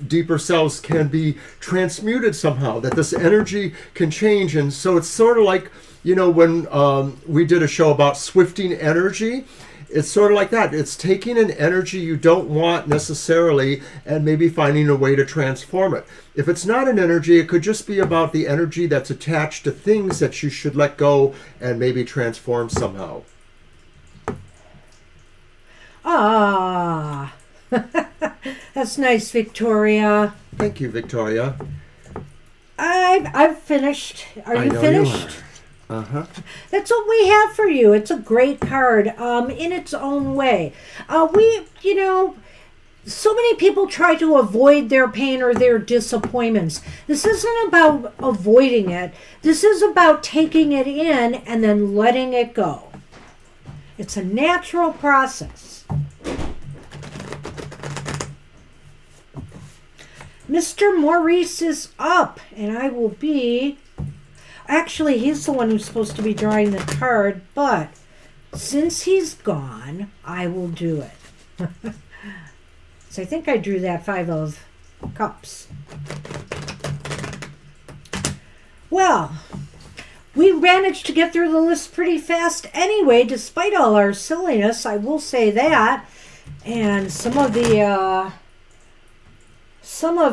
deeper selves can be transmuted somehow, that this energy can change. And so it's sort of like, when we did a show about swifting energy, it's sort of like that. It's taking an energy you don't want necessarily and maybe finding a way to transform it. If it's not an energy, it could just be about the energy that's attached to things that you should let go and maybe transform somehow. Ah, that's nice, Victoria. Thank you, Victoria. I've finished. Are you finished? Uh-huh. That's what we have for you. It's a great card, in its own way. So many people try to avoid their pain or their disappointments. This isn't about avoiding it. This is about taking it in and then letting it go. It's a natural process. Mr. Maurice is up, and I will be... Actually, he's the one who's supposed to be drawing the card, but since he's gone, I will do it. So I think I drew that Five of Cups. Well, we managed to get through the list pretty fast anyway, despite all our silliness, I will say that. And some of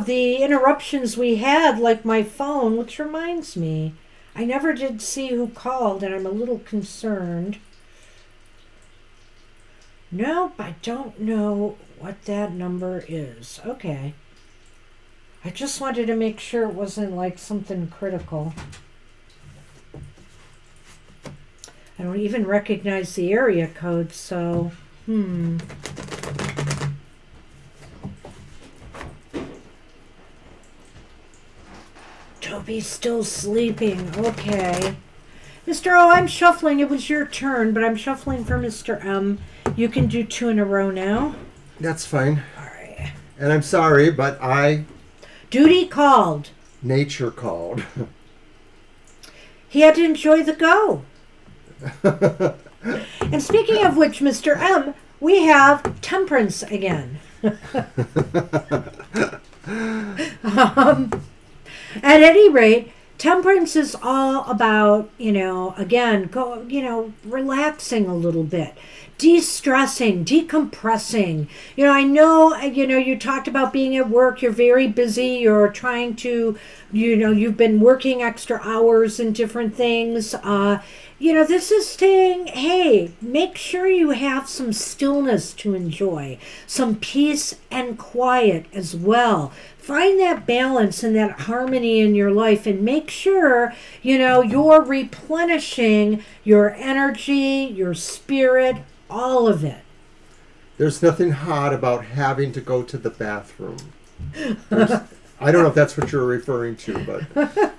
the interruptions we had, like my phone, which reminds me, I never did see who called, and I'm a little concerned. Nope, I don't know what that number is. Okay. I just wanted to make sure it wasn't like something critical. I don't even recognize the area code, so, Toby's still sleeping. Okay. Mr. O, I'm shuffling. It was your turn, but I'm shuffling for Mr. M. You can do 2 in a row now. That's fine. All right. And I'm sorry, but Duty called. Nature called. He had to enjoy the go. And speaking of which, Mr. M, we have temperance again. At any rate, temperance is all about, relaxing a little bit, de-stressing, decompressing. I know, you talked about being at work, you're very busy, you're trying to, you've been working extra hours and different things. This is saying, hey, make sure you have some stillness to enjoy, some peace and quiet as well. Find that balance and that harmony in your life and make sure, you're replenishing your energy, your spirit, all of it. There's nothing hot about having to go to the bathroom. I don't know if that's what you're referring to, but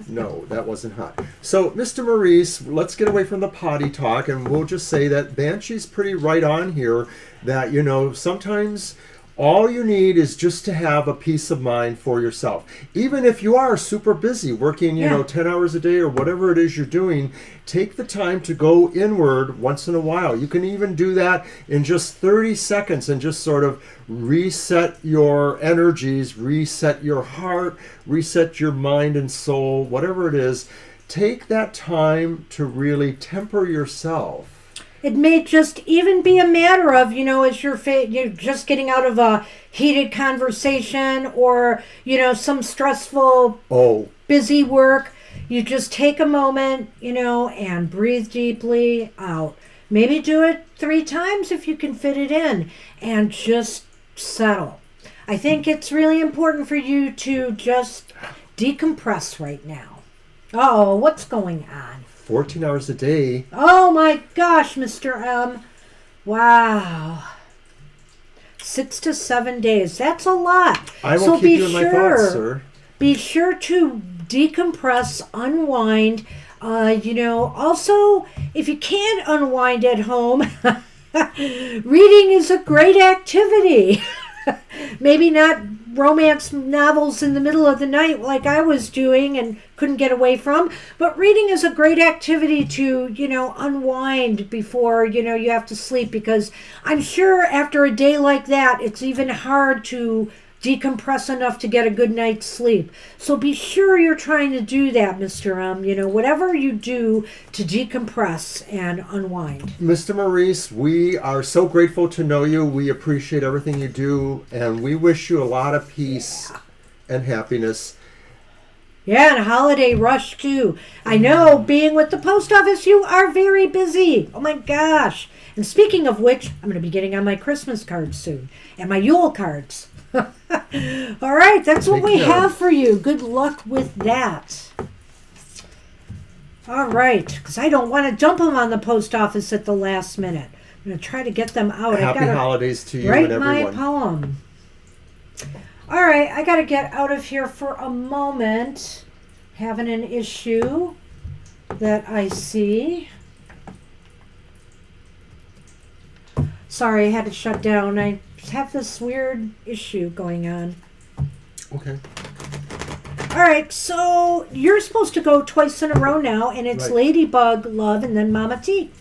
no, that wasn't hot. So, Mr. Maurice, let's get away from the potty talk, and we'll just say that Banshee's pretty right on here, that, sometimes All you need is just to have a peace of mind for yourself. Even if you are super busy working, 10 hours a day or whatever it is you're doing, take the time to go inward once in a while. You can even do that in just 30 seconds and just sort of reset your energies, reset your heart, reset your mind and soul, whatever it is. Take that time to really temper yourself. It may just even be a matter of, as you're just getting out of a heated conversation or, some stressful, busy work. You just take a moment, and breathe deeply out. Maybe do it 3 times if you can fit it in, and just settle. I think it's really important for you to just decompress right now. Uh-oh, what's going on? 14 hours a day. Oh my gosh, Mr. M. Wow. 6 to 7 days. That's a lot. I will keep you in my thoughts, sir. Be sure to decompress, unwind. Also, if you can't unwind at home, reading is a great activity. Maybe not romance novels in the middle of the night like I was doing and couldn't get away from, but reading is a great activity to, unwind before, you have to sleep, because I'm sure after a day like that, it's even hard to decompress enough to get a good night's sleep. So be sure you're trying to do that, Mr. M. Whatever you do to decompress and unwind. Mr. Maurice, we are so grateful to know you. We appreciate everything you do, and we wish you a lot of peace and happiness. Yeah, and a holiday rush too. I know, being with the post office, you are very busy. Oh my gosh. And speaking of which, I'm going to be getting on my Christmas cards soon and my Yule cards. All right, that's what we have for you. Good luck with that. All right, because I don't want to dump them on the post office at the last minute. I'm going to try to get them out. Happy holidays to you and everyone. Write my poem. All right, I got to get out of here for a moment. Having an issue that I see. Sorry, I had to shut down. I have this weird issue going on. Okay. All right, so you're supposed to go twice in a row now, and it's right. Ladybug, Love, and then Mama T.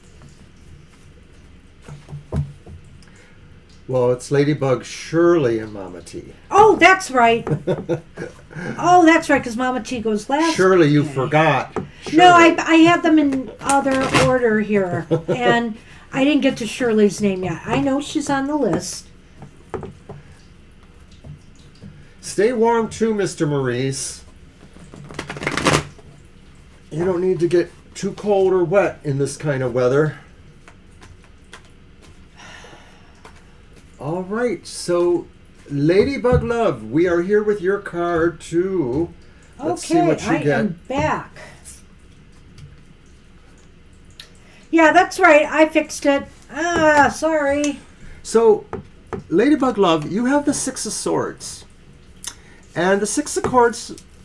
Well, it's Ladybug, Shirley, and Mama T. Oh, that's right. Because Mama T goes last. Shirley, you forgot. Shirley. No, I had them in other order here, and I didn't get to Shirley's name yet. I know she's on the list. Stay warm too, Mr. Maurice. You don't need to get too cold or wet in this kind of weather. All right, so Ladybug Love, we are here with your card too. Let's see what you get. I am back. Yeah, that's right. I fixed it. Sorry. So, Ladybug Love, you have the Six of Swords. And the Six of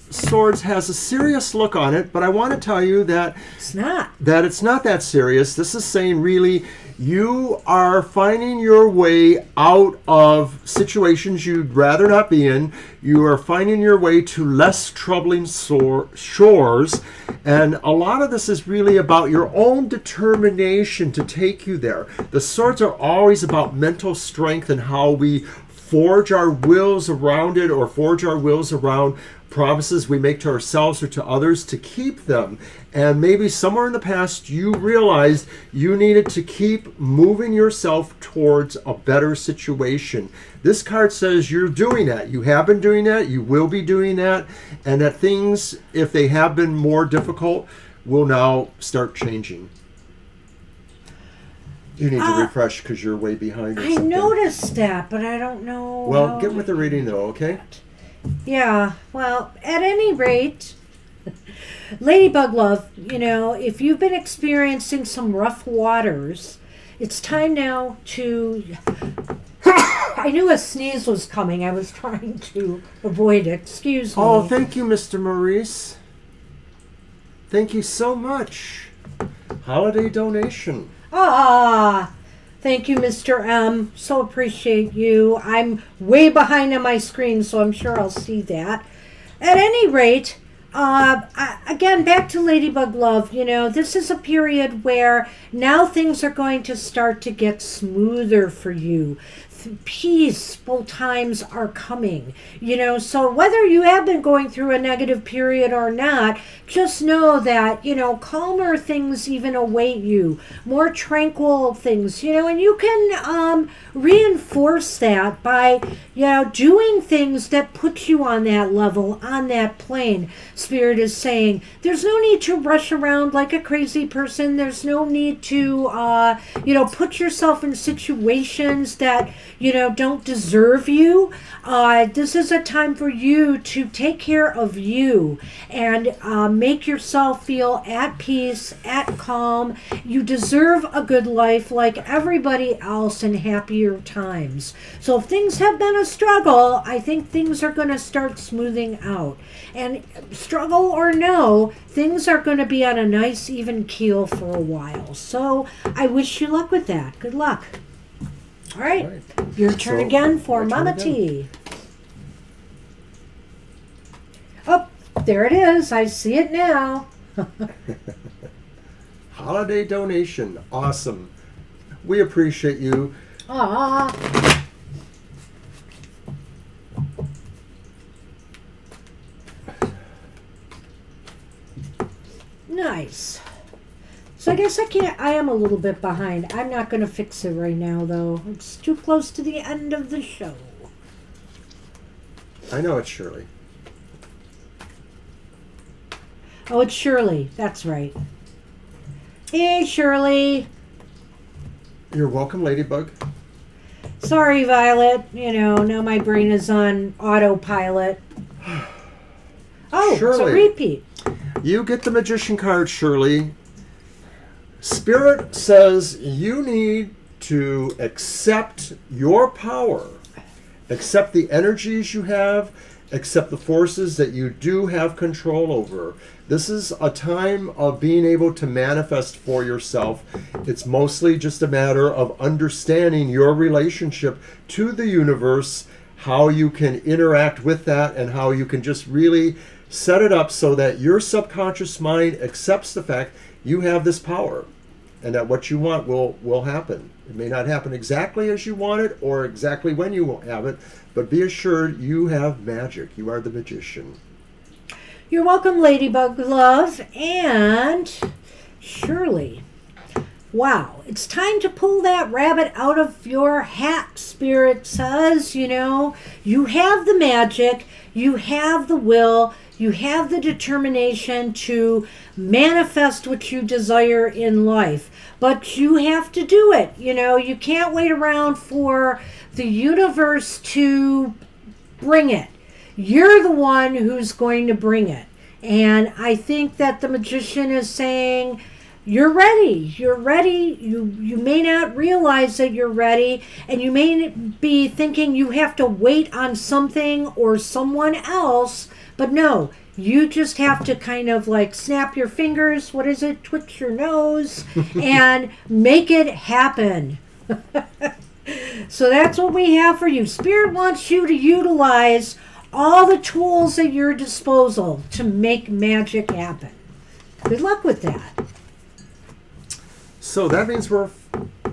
Swords has a serious look on it, but I want to tell you that it's not that serious. This is saying really you are finding your way out of situations you'd rather not be in. You are finding your way to less troubling shores. And a lot of this is really about your own determination to take you there. The swords are always about mental strength and how we forge our wills around it, or forge our wills around promises we make to ourselves or to others to keep them. And maybe somewhere in the past you realized you needed to keep moving yourself towards a better situation. This card says you're doing that. You have been doing that. You will be doing that. And that things, if they have been more difficult, will now start changing. You need to refresh because you're way behind. I noticed that, but I don't know. Well, get with the reading though, okay? Yeah, well, at any rate, Ladybug Love, if you've been experiencing some rough waters, it's time now to... I knew a sneeze was coming. I was trying to avoid it. Excuse me. Oh, thank you, Mr. Maurice. Thank you so much. Holiday donation. Thank Thank you, Mr. M. So appreciate you. I'm way behind on my screen, so I'm sure I'll see that. At any rate, again, back to Ladybug Love. This is a period where now things are going to start to get smoother for you. Peaceful times are coming. So whether you have been going through a negative period or not, just know that, calmer things even await you, more tranquil things, and you can reinforce that by, doing things that put you on that level, on that plane. Spirit is saying there's no need to rush around like a crazy person. There's no need to, put yourself in situations that, don't deserve you. This is a time for you to take care of you and make yourself feel at peace, at calm. You deserve a good life like everybody else in happier times. So if things have been a struggle, I think things are going to start smoothing out. And struggle or no, things are going to be on a nice even keel for a while. So I wish you luck with that. Good luck. All right. Your turn again for Mama T. Oh, there it is. I see it now. Holiday donation. Awesome. We appreciate you. Aww. Nice. So I guess I am a little bit behind. I'm not going to fix it right now, though. It's too close to the end of the show. I know it's Shirley. Oh, it's Shirley. That's right. Hey, Shirley. You're welcome, Ladybug. Sorry, Violet. Now my brain is on autopilot. Oh, Shirley, it's a repeat. You get the Magician card, Shirley. Spirit says you need to accept your power, accept the energies you have, accept the forces that you do have control over. This is a time of being able to manifest for yourself. It's mostly just a matter of understanding your relationship to the universe, how you can interact with that, and how you can just really set it up so that your subconscious mind accepts the fact you have this power and that what you want will happen. It may not happen exactly as you want it or exactly when you will have it, but be assured you have magic. You are the magician. You're welcome, Ladybug Love and Shirley. Wow, it's time to pull that rabbit out of your hat, Spirit says. You have the magic, you have the will, you have the determination to manifest what you desire in life. But you have to do it. You can't wait around for the universe to bring it. You're the one who's going to bring it. And I think that the magician is saying, you're ready. You're ready. You may not realize that you're ready, and you may be thinking you have to wait on something or someone else, but no, you just have to kind of like snap your fingers, twitch your nose, and make it happen. So that's what we have for you. Spirit wants you to utilize all the tools at your disposal to make magic happen. Good luck with that. So that means we're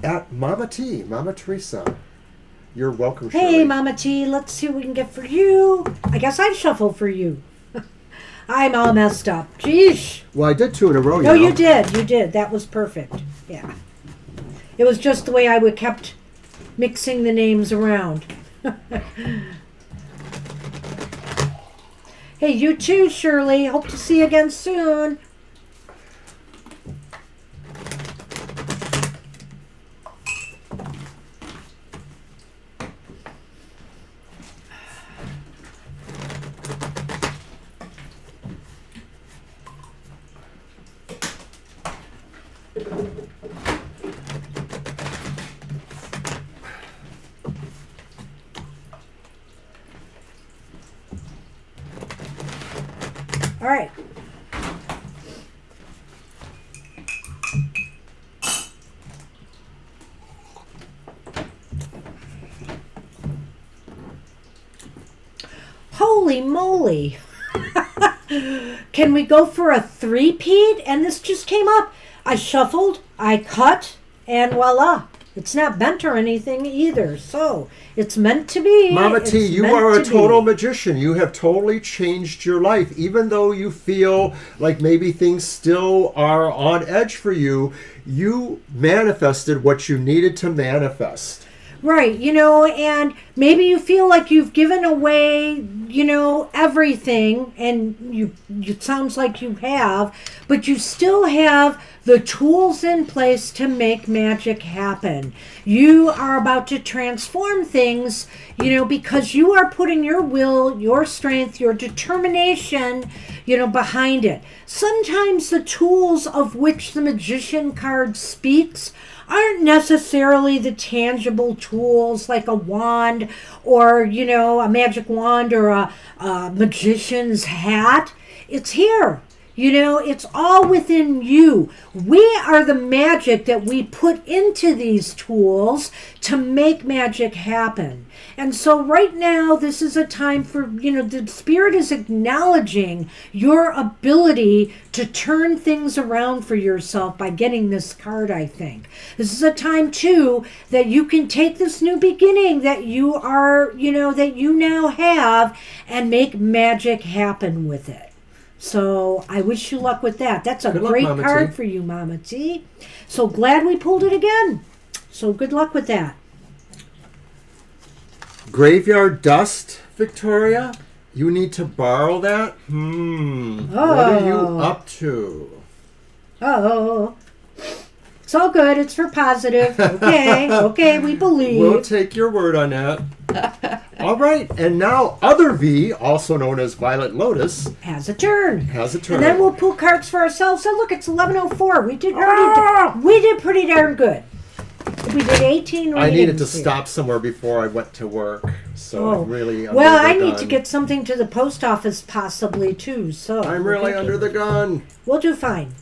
at Mama T, Mama Teresa. You're welcome, Shirley. Hey, Mama T, let's see what we can get for you. I guess I shuffle for you. I'm all messed up. Jeez. Well, I did two in a row. No, you did. You did. That was perfect. Yeah. It was just the way I would kept mixing the names around. Hey, you too, Shirley. Hope to see you again soon. All right. holy moly. Can we go for a three-peat? And this just came up. I shuffled, I cut, and voila. It's not bent or anything either. So it's meant to be. Mama T, It's you meant are a to total be. magician. You have totally changed your life. Even though you feel like maybe things still are on edge for you, you manifested what you needed to manifest. Right, and maybe you feel like you've given away, everything, and it sounds like you have, but you still have the tools in place to make magic happen. You are about to transform things, because you are putting your will, your strength, your determination, behind it. Sometimes the tools of which the magician card speaks aren't necessarily the tangible tools like a wand or, a magic wand or a magician's hat. It's here. It's all within you. We are the magic that we put into these tools to make magic happen. And so right now, this is a time for, the spirit is acknowledging your ability to turn things around for yourself by getting this card, I think. This is a time, too, that you can take this new beginning that you are, that you now have and make magic happen with it. So I wish you luck with that. That's a Good luck, great Mama card T. for you, Mama T. So glad we pulled it again. So good luck with that. Graveyard dust, Victoria? You need to borrow that? What are you up to? Oh, it's all good. It's for positive. Okay, we believe. We'll take your word on that. All right, and now Other V, also known as Violet Lotus, Has a turn. has a turn. And then we'll pull cards for ourselves. And look, it's 11:04. We did pretty darn good. We did 18 readings. I needed to here. stop somewhere before I went to work, so I'm really under Well, the I need gun. to get something to the post office possibly too. So I'm really under the gun. We'll do fine.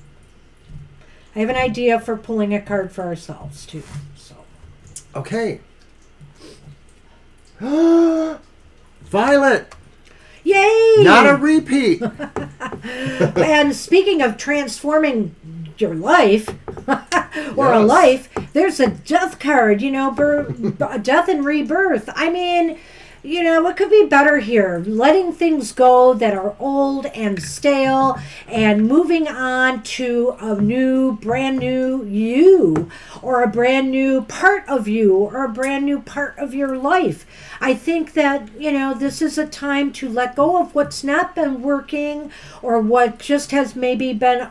I have an idea for pulling a card for ourselves too. So Okay. Violet, yay! not a repeat. And speaking of transforming your life or a Yes. life, there's a death card. Death and rebirth. I mean, what could be better here? Letting things go that are old and stale and moving on to a brand new you, or a brand new part of you, or a brand new part of your life. I think that, this is a time to let go of what's not been working or what just has maybe been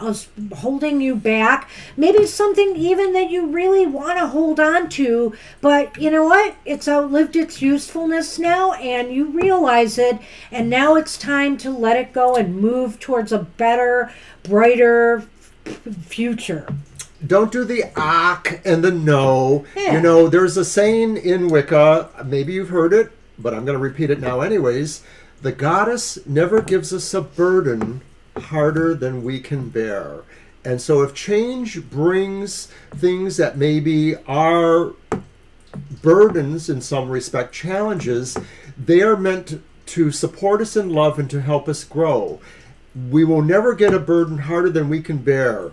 holding you back. Maybe something even that you really want to hold on to, but you know what? It's outlived its usefulness now and you realize it, and now it's time to let it go and move towards a better, brighter future. Don't do the ack and the no. Yeah. There's a saying in Wicca, maybe you've heard it, but I'm going to repeat it now anyways. The goddess never gives us a burden harder than we can bear. And so if change brings things that maybe are burdens in some respect, challenges, they are meant to support us in love and to help us grow. We will never get a burden harder than we can bear.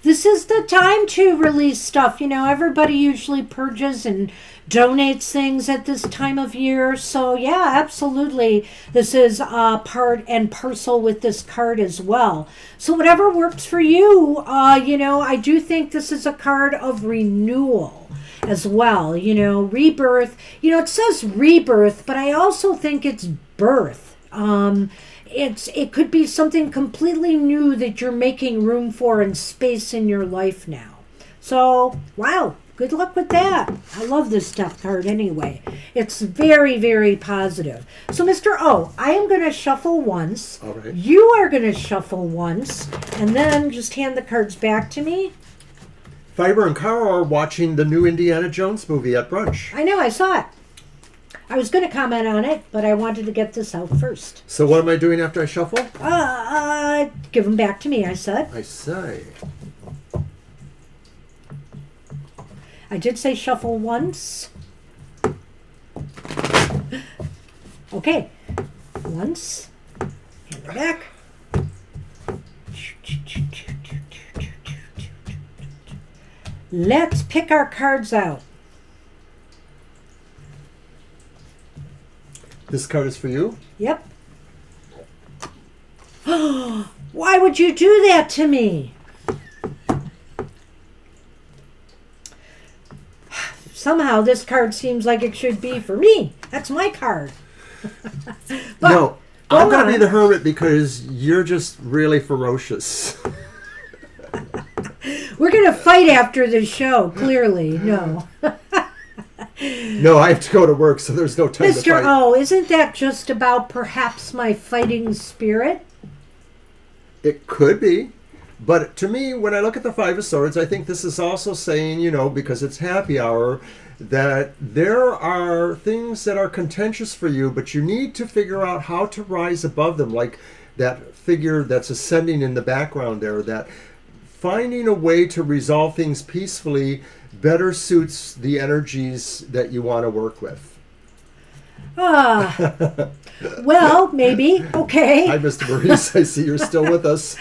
This is the time to release stuff. Everybody usually purges and donates things at this time of year. So, yeah, absolutely. This is part and parcel with this card as well. So whatever works for you, I do think this is a card of renewal as well. Rebirth. It says rebirth, but I also think it's birth. It could be something completely new that you're making room for and space in your life now. So, wow, good luck with that. I love this death card anyway. It's very, very positive. So, Mr. O, I am going to shuffle once. All right. You are going to shuffle once, and then just hand the cards back to me. Fiber and Carl are watching the new Indiana Jones movie at brunch. I know, I saw it. I was going to comment on it, but I wanted to get this out first. So what am I doing after I shuffle? Give them back to me, I said. I say. I did say shuffle once. Okay. Once. Hand it back. Let's pick our cards out. This card is for you. Yep. Why would you do that to me? Somehow this card seems like it should be for me. That's my card. But, no, I'm going to be on. the hermit because you're just really ferocious. We're going to fight after the show, clearly. No. No, I have to go to work, so there's no time to Mr. fight. O, isn't that just about perhaps my fighting spirit? It could be. But to me, when I look at the Five of Swords, I think this is also saying, because it's happy hour, that there are things that are contentious for you, but you need to figure out how to rise above them, like that figure that's ascending in the background there, that finding a way to resolve things peacefully better suits the energies that you want to work with. Well, maybe. Okay. Hi, Mr. Maurice. I see you're still with us.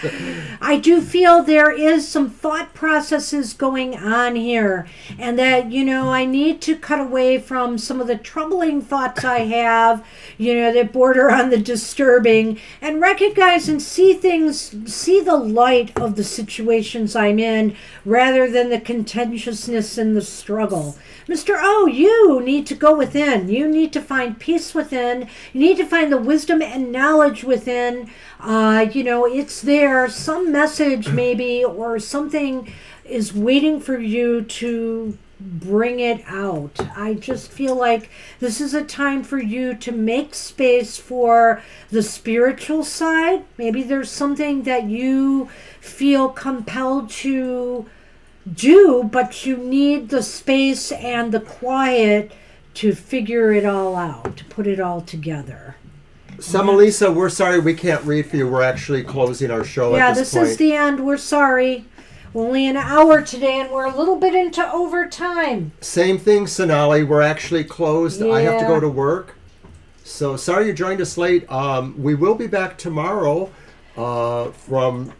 I do feel there is some thought processes going on here, and that, I need to cut away from some of the troubling thoughts I have, that border on the disturbing, and recognize and see the light of the situations I'm in, rather than the contentiousness and the struggle. Mr. O, you need to go within. You need to find peace within. You need to find the wisdom and knowledge within. It's there. Some message maybe or something is waiting for you to bring it out. I just feel like this is a time for you to make space for the spiritual side. Maybe there's something that you feel compelled to do, but you need the space and the quiet to figure it all out, to put it all together. Samalisa, we're sorry we can't read for you. We're actually closing our show Yeah, at this this point. is the end. We're sorry. Only an hour today, and we're a little bit into overtime. Same thing, Sonali. We're actually closed. I have to Yeah. go to work. So sorry you joined us late. We will be back tomorrow from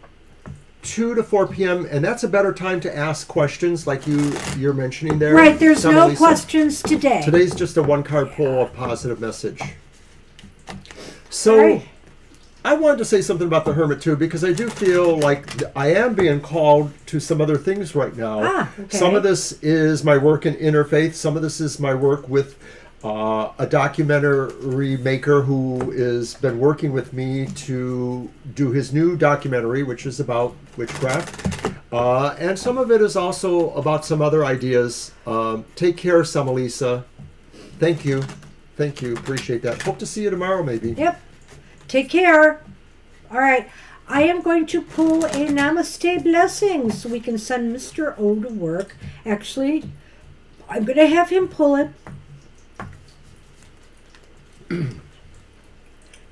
2 to 4 p.m. And that's a better time to ask questions like you're mentioning there. Right, there's no Samalisa. questions today. Today's just a one-card pull, a positive message. So Right. I wanted to say something about the Hermit too, because I do feel like I am being called to some other things right now. Okay. Some of this is my work in interfaith. Some of this is my work with a documentary maker who has been working with me to do his new documentary, which is about witchcraft. And some of it is also about some other ideas. Take care, Samalisa. Thank you. Thank you. Appreciate that. Hope to see you tomorrow, maybe. Yep. Take care. All right. I am going to pull a Namaste blessing so we can send Mr. O to work. Actually, I'm going to have him pull it.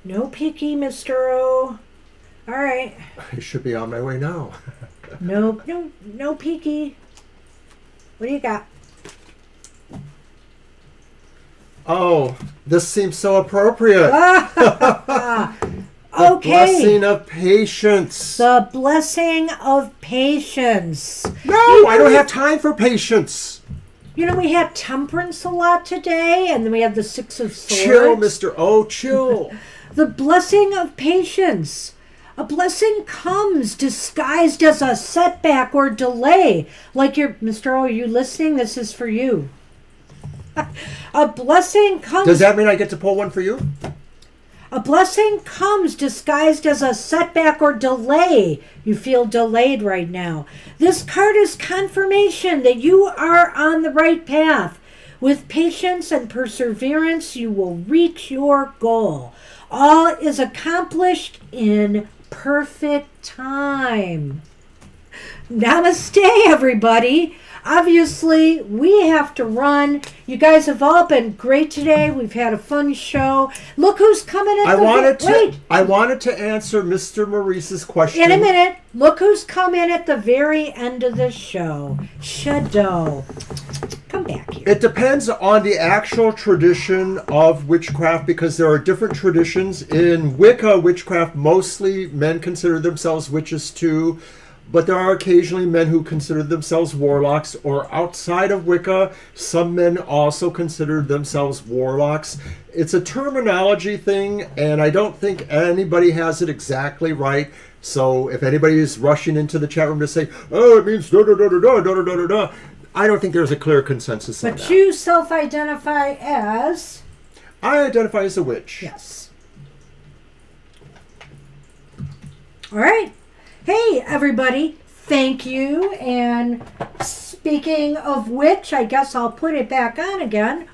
No peeky, Mr. O. All right. I should be on my way now. No peeky. What do you got? Oh, this seems so appropriate. The Okay. blessing of patience. The blessing of patience. No, I don't have time for patience. We had temperance a lot today, and then we had the Six of Swords. Chill, Mr. O, chill. The blessing of patience. A blessing comes disguised as a setback or delay. Like Mr. O, are you listening? This is for you. A blessing comes. Does that mean I get to pull one for you? A blessing comes disguised as a setback or delay. You feel delayed right now. This card is confirmation that you are on the right path. With patience and perseverance, you will reach your goal. All is accomplished in perfect time. Namaste, everybody. Obviously, we have to run. You guys have all been great today. We've had a fun show. Look who's coming in. I wanted to answer Mr. Maurice's question. In a minute. Look who's come in at the very end of the show. Shadow. Come back here. It depends on the actual tradition of witchcraft, because there are different traditions. In Wicca witchcraft, mostly men consider themselves witches too, but there are occasionally men who consider themselves warlocks, or outside of Wicca, some men also consider themselves warlocks. It's a terminology thing, and I don't think anybody has it exactly right. So if anybody is rushing into the chat room to say, oh, it means da-da-da-da-da-da-da-da-da, I don't think there's a clear consensus on that. But you self-identify as? I identify as a witch. Yes. All right. Hey, everybody. Thank you. And speaking of which, I guess I'll put it back on again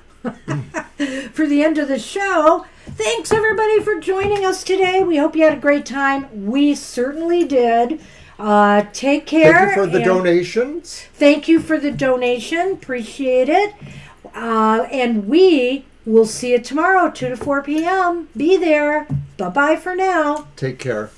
for the end of the show. Thanks, everybody, for joining us today. We hope you had a great time. We certainly did. Take care. Thank you for the donations. Thank you for the donation. Appreciate it. And we will see you tomorrow, 2 to 4 p.m. Be there. Bye-bye for now. Take care.